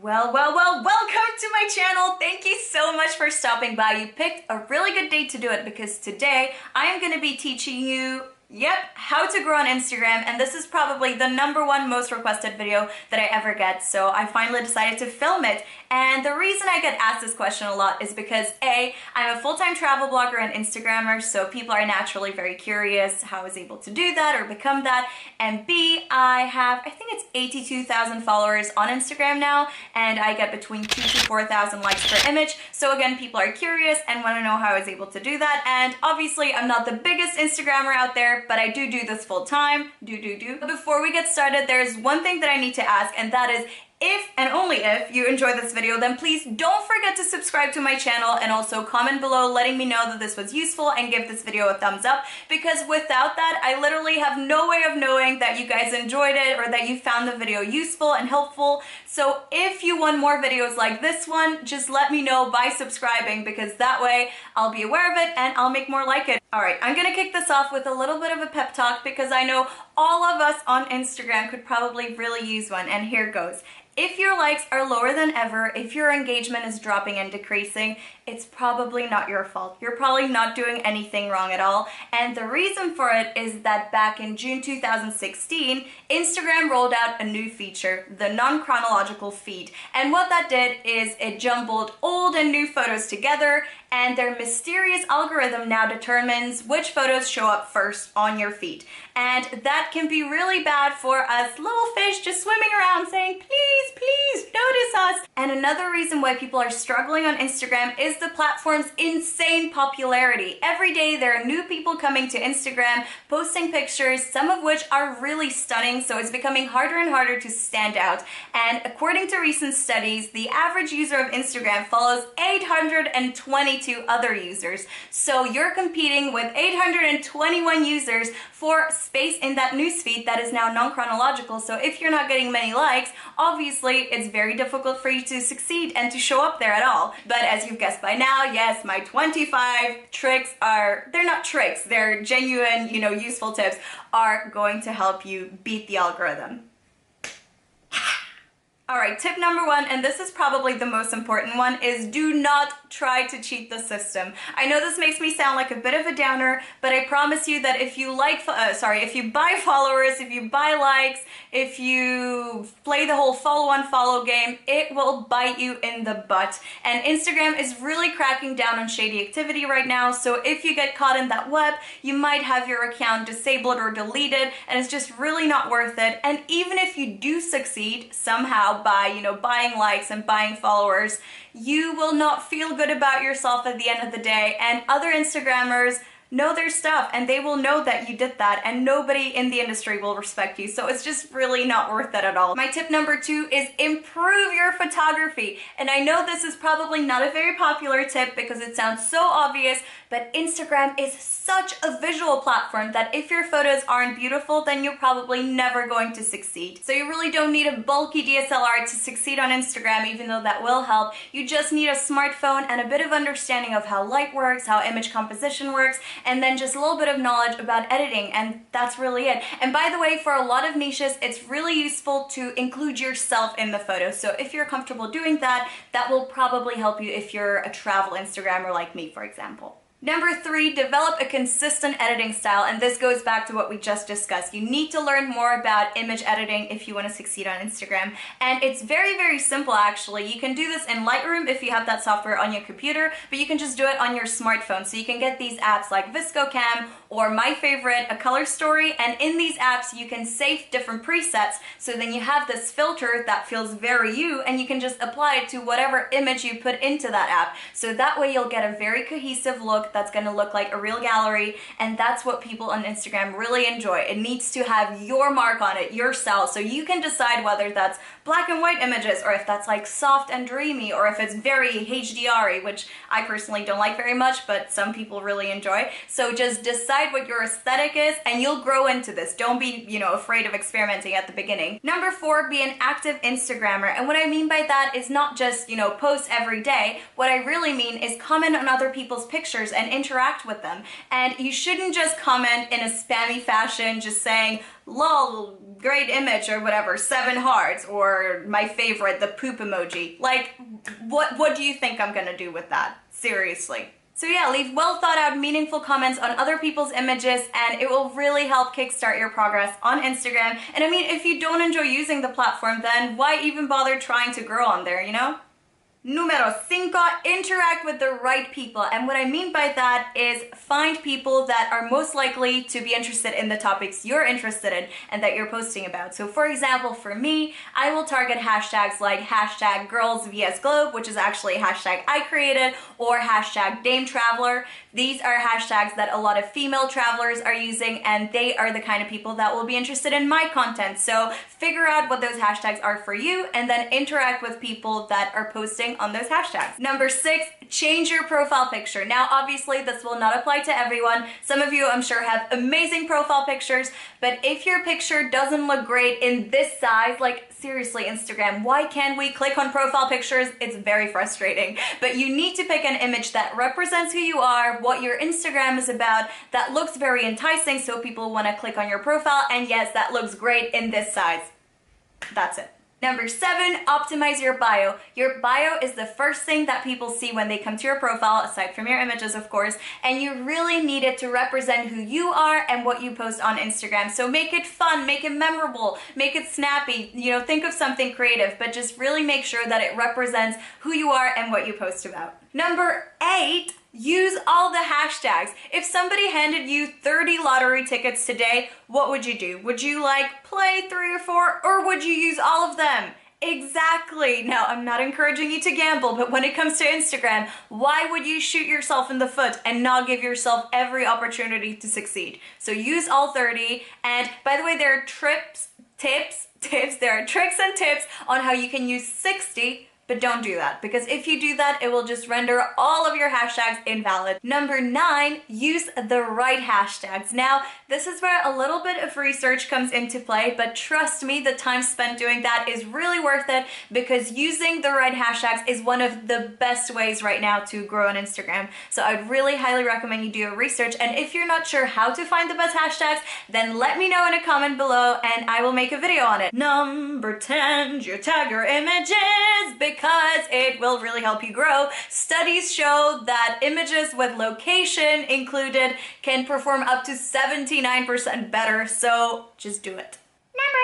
Welcome to my channel. Thank you so much for stopping by. You picked a really good date to do it because today I am going to be teaching you how to grow on Instagram, and this is probably the #1 most requested video that I ever get, so I finally decided to film it. And the reason I get asked this question a lot is because A, I'm a full-time travel blogger and Instagrammer, so people are naturally very curious how I was able to do that or become that, and B, I think it's 82,000 followers on Instagram now, and I get between 2,000 to 4,000 likes per image, so again, people are curious and want to know how I was able to do that, and obviously I'm not the biggest Instagrammer out there, but I do this full time. But before we get started, there's one thing that I need to ask, and that is, if and only if you enjoy this video, then please don't forget to subscribe to my channel and also comment below letting me know that this was useful and give this video a thumbs up, because without that, I literally have no way of knowing that you guys enjoyed it or that you found the video useful and helpful. So if you want more videos like this one, just let me know by subscribing, because that way I'll be aware of it and I'll make more like it. Alright, I'm gonna kick this off with a little bit of a pep talk because I know all of us on Instagram could probably really use one, and here goes. If your likes are lower than ever, if your engagement is dropping and decreasing, it's probably not your fault. You're probably not doing anything wrong at all. And the reason for it is that back in June 2016, Instagram rolled out a new feature, the non-chronological feed. And what that did is it jumbled old and new photos together, and their mysterious algorithm now determines which photos show up first on your feed. And that can be really bad for us little fish just swimming around saying, please notice us. And another reason why people are struggling on Instagram is the platform's insane popularity. Every day there are new people coming to Instagram, posting pictures, some of which are really stunning, so it's becoming harder and harder to stand out. And according to recent studies, the average user of Instagram follows 822 other users. So you're competing with 821 users for space in that newsfeed that is now non-chronological. So if you're not getting many likes, obviously it's very difficult for you to succeed and to show up there at all. But as you've guessed by now, yes, my 25 tricks they're not tricks, they're genuine, useful tips, are going to help you beat the algorithm. Alright, tip #1, and this is probably the most important one, is do not try to cheat the system. I know this makes me sound like a bit of a downer, but I promise you that if you if you buy followers, if you buy likes, if you play the whole follow-unfollow game, it will bite you in the butt. And Instagram is really cracking down on shady activity right now, so if you get caught in that web, you might have your account disabled or deleted, and it's just really not worth it. And even if you do succeed somehow by, buying likes and buying followers, you will not feel good about yourself at the end of the day, and other Instagrammers know their stuff and they will know that you did that, and nobody in the industry will respect you, so it's just really not worth it at all. My tip #2 is improve your photography. And I know this is probably not a very popular tip because it sounds so obvious, but Instagram is such a visual platform that if your photos aren't beautiful, then you're probably never going to succeed. So you really don't need a bulky DSLR to succeed on Instagram, even though that will help. You just need a smartphone and a bit of understanding of how light works, how image composition works, and then just a little bit of knowledge about editing, and that's really it. And by the way, for a lot of niches, it's really useful to include yourself in the photo. So if you're comfortable doing that, that will probably help you if you're a travel Instagrammer like me, for example. #3, develop a consistent editing style, and this goes back to what we just discussed. You need to learn more about image editing if you want to succeed on Instagram, and it's very simple actually. You can do this in Lightroom if you have that software on your computer, but you can just do it on your smartphone. So you can get these apps like ViscoCam, or my favorite, A Color Story, and in these apps you can save different presets, so then you have this filter that feels very you, and you can just apply it to whatever image you put into that app. So that way you'll get a very cohesive look that's going to look like a real gallery, and that's what people on Instagram really enjoy. It needs to have your mark on it, your style, so you can decide whether that's black and white images, or if that's like soft and dreamy, or if it's very HDR-y, which I personally don't like very much, but some people really enjoy. So just decide what your aesthetic is, and you'll grow into this. Don't be, afraid of experimenting at the beginning. #4, be an active Instagrammer. And what I mean by that is not just, post every day. What I really mean is comment on other people's pictures and and interact with them. And you shouldn't just comment in a spammy fashion, just saying, lol, great image, or whatever, 7 hearts, or my favorite, the poop emoji. Like, what do you think I'm gonna do with that? Seriously. So yeah, leave well thought out, meaningful comments on other people's images, and it will really help kickstart your progress on Instagram. And I mean, if you don't enjoy using the platform, then why even bother trying to grow on there, you know? Número 5, interact with the right people. And what I mean by that is find people that are most likely to be interested in the topics you're interested in and that you're posting about. So for example, for me, I will target hashtags like hashtag girls vs globe, which is actually a hashtag I created, or hashtag Dame Traveler. These are hashtags that a lot of female travelers are using, and they are the kind of people that will be interested in my content. So figure out what those hashtags are for you and then interact with people that are posting on those hashtags. Number 6, change your profile picture. Now, obviously, this will not apply to everyone. Some of you, I'm sure, have amazing profile pictures, but if your picture doesn't look great in this size, like seriously, Instagram, why can't we click on profile pictures? It's very frustrating. But you need to pick an image that represents who you are, what your Instagram is about, that looks very enticing so people want to click on your profile, and yes, that looks great in this size. That's it. Number 7, optimize your bio. Your bio is the first thing that people see when they come to your profile, aside from your images, of course, and you really need it to represent who you are and what you post on Instagram. So make it fun, make it memorable, make it snappy, you know, think of something creative, but just really make sure that it represents who you are and what you post about. Number 8, use all the hashtags. If somebody handed you 30 lottery tickets today, what would you do? Would you like play 3 or 4, or would you use all of them? Exactly. Now, I'm not encouraging you to gamble, but when it comes to Instagram, why would you shoot yourself in the foot and not give yourself every opportunity to succeed? So use all 30. And by the way, there are there are tricks and tips on how you can use 60. But don't do that, because if you do that, it will just render all of your hashtags invalid. Number 9, use the right hashtags. Now, this is where a little bit of research comes into play, but trust me, the time spent doing that is really worth it, because using the right hashtags is one of the best ways right now to grow on Instagram. So I'd really highly recommend you do your research, and if you're not sure how to find the best hashtags, then let me know in a comment below and I will make a video on it. Number 10, geotag your images, because it will really help you grow. Studies show that images with location included can perform up to 79% better, so just do it. Number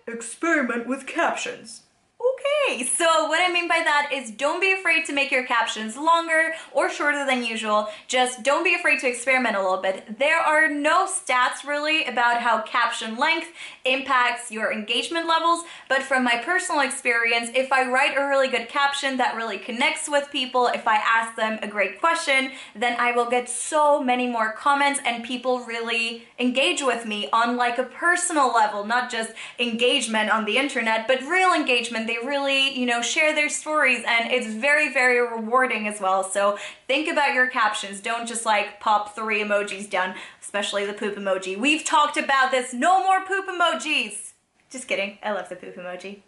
11, experiment with captions. Okay, so what I mean by that is don't be afraid to make your captions longer or shorter than usual. Just don't be afraid to experiment a little bit. There are no stats really about how caption length impacts your engagement levels, but from my personal experience, if I write a really good caption that really connects with people, if I ask them a great question, then I will get so many more comments and people really engage with me on like a personal level, not just engagement on the internet, but real engagement. They really, you know, share their stories, and it's very, very rewarding as well. So think about your captions. Don't just like pop 3 emojis down, especially the poop emoji. We've talked about this. No more poop emojis. Just kidding. I love the poop emoji.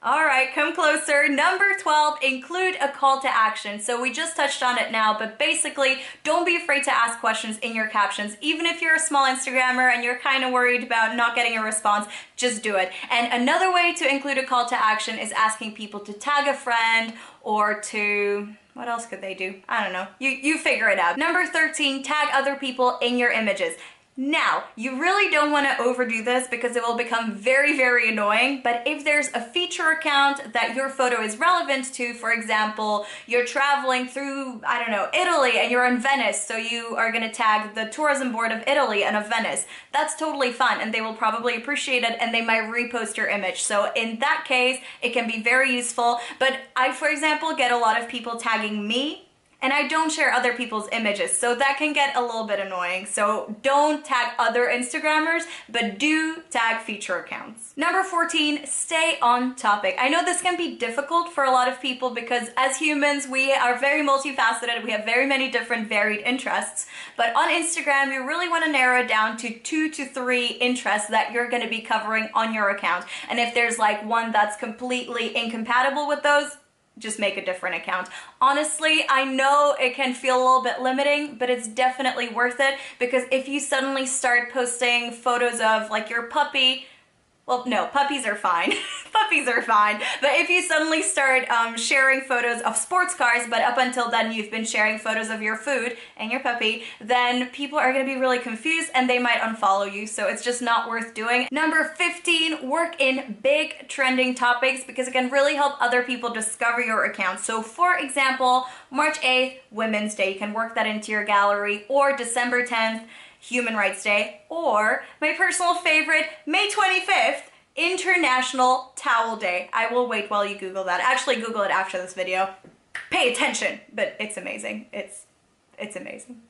All right, come closer. Number 12, include a call to action. So we just touched on it now, but basically, don't be afraid to ask questions in your captions. Even if you're a small Instagrammer and you're kind of worried about not getting a response, just do it. And another way to include a call to action is asking people to tag a friend or to... what else could they do? I don't know. You figure it out. Number 13, tag other people in your images. Now, you really don't want to overdo this because it will become very, very annoying, but if there's a feature account that your photo is relevant to, for example, you're traveling through, I don't know, Italy and you're in Venice, so you are going to tag the tourism board of Italy and of Venice, that's totally fine and they will probably appreciate it and they might repost your image. So in that case, it can be very useful, but I, for example, get a lot of people tagging me, and I don't share other people's images, so that can get a little bit annoying. So don't tag other Instagrammers, but do tag feature accounts. Number 14, stay on topic. I know this can be difficult for a lot of people because as humans, we are very multifaceted. We have very many different varied interests. But on Instagram, you really want to narrow it down to 2 to 3 interests that you're going to be covering on your account. And if there's like one that's completely incompatible with those, just make a different account. Honestly, I know it can feel a little bit limiting, but it's definitely worth it, because if you suddenly start posting photos of like your puppy, well, no, puppies are fine. Puppies are fine. But if you suddenly start sharing photos of sports cars, but up until then you've been sharing photos of your food and your puppy, then people are going to be really confused and they might unfollow you. So it's just not worth doing. Number 15, work in big trending topics, because it can really help other people discover your account. So for example, March 8th, Women's Day, you can work that into your gallery, or December 10th, Human Rights Day, or my personal favorite, May 25th, International Towel Day. I will wait while you Google that. Actually, Google it after this video. Pay attention, but it's amazing. It's amazing.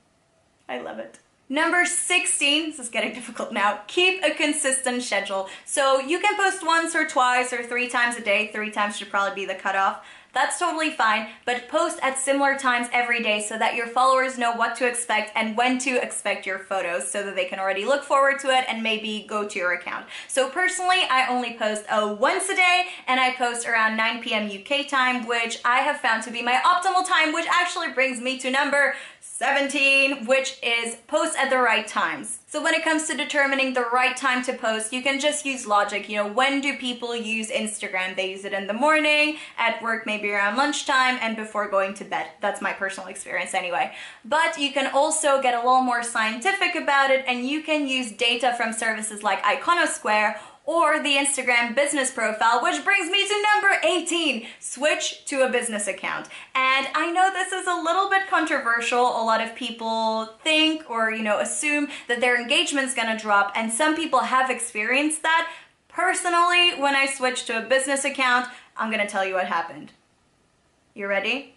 I love it. Number 16, this is getting difficult now, keep a consistent schedule. So you can post once or twice or 3 times a day. 3 times should probably be the cutoff. That's totally fine, but post at similar times every day so that your followers know what to expect and when to expect your photos, so that they can already look forward to it and maybe go to your account. So personally, I only post once a day, and I post around 9 p.m. UK time, which I have found to be my optimal time, which actually brings me to number 17, which is post at the right times. So when it comes to determining the right time to post, you can just use logic. You know, when do people use Instagram? They use it in the morning, at work maybe around lunchtime, and before going to bed. That's my personal experience anyway. But you can also get a little more scientific about it, and you can use data from services like Iconosquare or the Instagram business profile, which brings me to number 18, switch to a business account. And I know this is a little bit controversial. A lot of people think or, assume that their engagement's gonna drop, and some people have experienced that. Personally, when I switched to a business account, I'm gonna tell you what happened. You ready?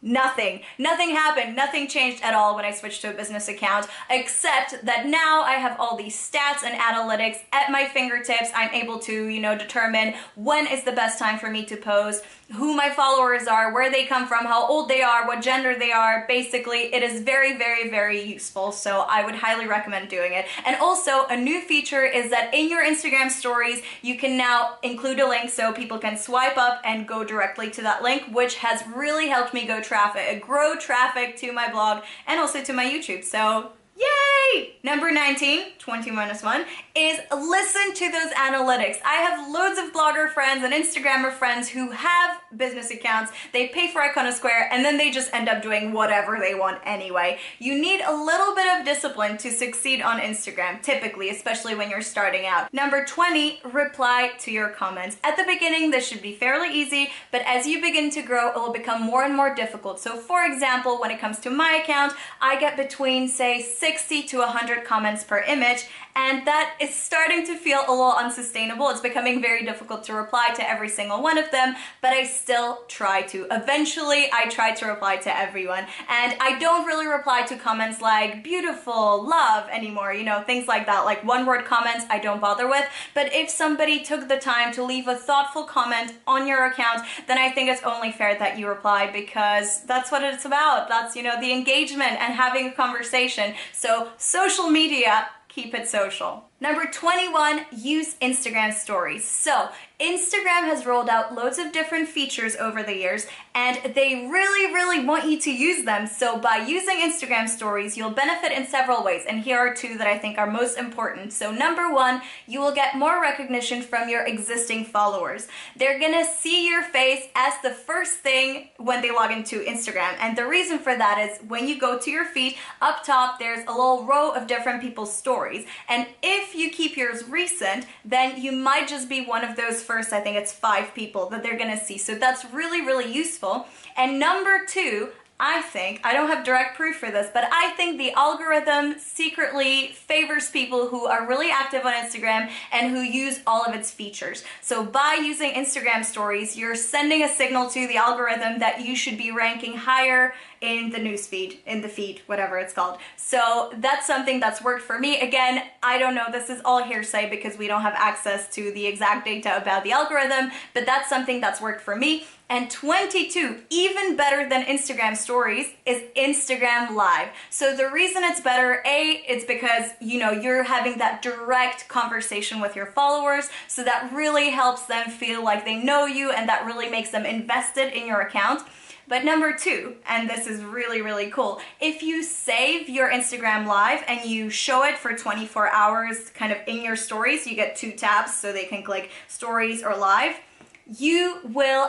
Nothing happened. Nothing changed at all when I switched to a business account, except that now I have all these stats and analytics at my fingertips. I'm able to, determine when is the best time for me to post, who my followers are, where they come from, how old they are, what gender they are. Basically, it is very, very, very useful. So I would highly recommend doing it. And also, a new feature is that in your Instagram stories, you can now include a link so people can swipe up and go directly to that link, which has really helped me grow traffic to my blog and also to my YouTube. So yay! Number 19, 20 minus 1, is listen to those analytics. I have loads of blogger friends and Instagrammer friends who have business accounts. They pay for Iconosquare and then they just end up doing whatever they want anyway. You need a little bit of discipline to succeed on Instagram, typically, especially when you're starting out. Number 20, reply to your comments. At the beginning, this should be fairly easy, but as you begin to grow, it will become more and more difficult. So for example, when it comes to my account, I get between, say, 60 to 100 comments per image, and that is starting to feel a little unsustainable. It's becoming very difficult to reply to every single one of them, but I still try to. Eventually, I try to reply to everyone, and I don't really reply to comments like beautiful, love anymore, things like that. Like one-word comments, I don't bother with, but if somebody took the time to leave a thoughtful comment on your account, then I think it's only fair that you reply, because that's what it's about. That's, the engagement and having a conversation. So social media, keep it social. Number 21, use Instagram stories. So Instagram has rolled out loads of different features over the years, and they really, really want you to use them. So by using Instagram stories, you'll benefit in several ways. And here are 2 that I think are most important. So number 1, you will get more recognition from your existing followers. They're gonna see your face as the first thing when they log into Instagram. And the reason for that is when you go to your feed, up top, there's a little row of different people's stories. And if you keep yours recent, then you might just be one of those first, I think it's 5 people that they're gonna see. So that's really, really useful. And number 2, I think, I don't have direct proof for this, but I think the algorithm secretly favors people who are really active on Instagram and who use all of its features. So by using Instagram stories, you're sending a signal to the algorithm that you should be ranking higher in the newsfeed, in the feed, whatever it's called. So that's something that's worked for me. Again, I don't know, this is all hearsay because we don't have access to the exact data about the algorithm, but that's something that's worked for me. And 22, even better than Instagram stories, is Instagram Live. So the reason it's better, A, it's because, you're having that direct conversation with your followers, so that really helps them feel like they know you, and that really makes them invested in your account. But number 2, and this is really, really cool, if you save your Instagram Live and you show it for 24 hours kind of in your stories, you get 2 tabs so they can click stories or live,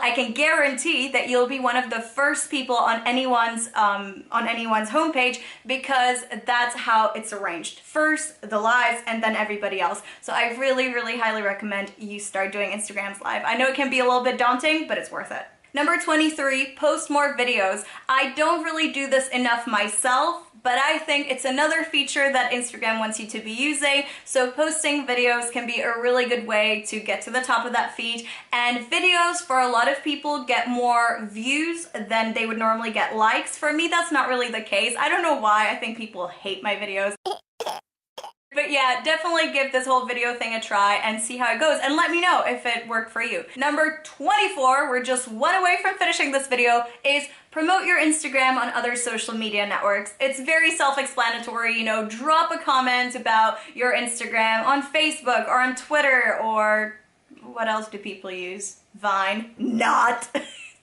I can guarantee that you'll be one of the first people on anyone's homepage, because that's how it's arranged. First the lives and then everybody else. So I really, really highly recommend you start doing Instagram's Live. I know it can be a little bit daunting, but it's worth it. Number 23, post more videos. I don't really do this enough myself, but I think it's another feature that Instagram wants you to be using. So posting videos can be a really good way to get to the top of that feed. And videos, for a lot of people, get more views than they would normally get likes. For me, that's not really the case. I don't know why. I think people hate my videos. But yeah, definitely give this whole video thing a try and see how it goes, and let me know if it worked for you. Number 24, we're just one away from finishing this video, is promote your Instagram on other social media networks. It's very self-explanatory, drop a comment about your Instagram on Facebook or on Twitter, or what else do people use? Vine? Not.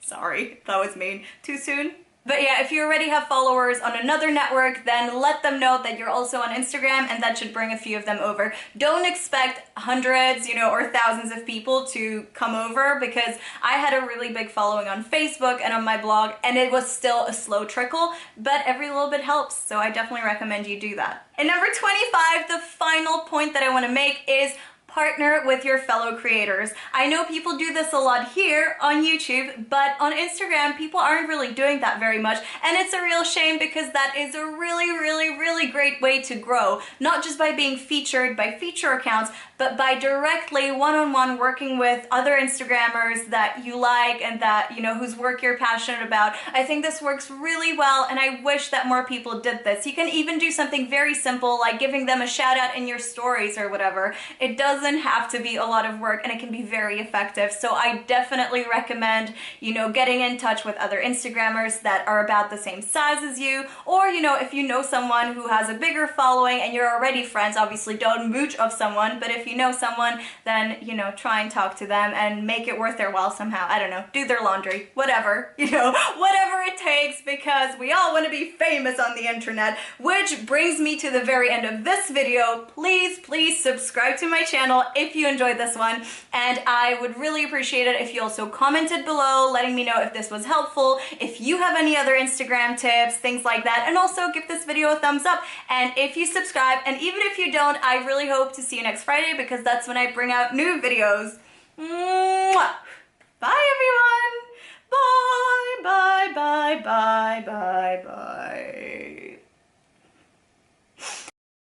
Sorry, that was mean. Too soon? But yeah, if you already have followers on another network, then let them know that you're also on Instagram, and that should bring a few of them over. Don't expect hundreds, or thousands of people to come over, because I had a really big following on Facebook and on my blog, and it was still a slow trickle, but every little bit helps, so I definitely recommend you do that. And number 25, the final point that I want to make is partner with your fellow creators. I know people do this a lot here on YouTube, but on Instagram, people aren't really doing that very much, and it's a real shame, because that is a really, really, really great way to grow, not just by being featured by feature accounts, but by directly one-on-one working with other Instagrammers that you like and that, whose work you're passionate about. I think this works really well, and I wish that more people did this. You can even do something very simple, like giving them a shout out in your stories or whatever. It doesn't have to be a lot of work, and it can be very effective. So I definitely recommend, getting in touch with other Instagrammers that are about the same size as you, or, if you know someone who has a bigger following and you're already friends, obviously don't mooch off someone, but if you know someone, then, try and talk to them and make it worth their while somehow. I don't know, do their laundry, whatever, whatever it takes, because we all want to be famous on the internet. Which brings me to the very end of this video. Please, please subscribe to my channel if you enjoyed this one, and I would really appreciate it if you also commented below letting me know if this was helpful, if you have any other Instagram tips, things like that, and also give this video a thumbs up. And if you subscribe, and even if you don't, I really hope to see you next Friday, because that's when I bring out new videos. Mwah! Bye everyone! Bye, bye, bye, bye, bye, bye.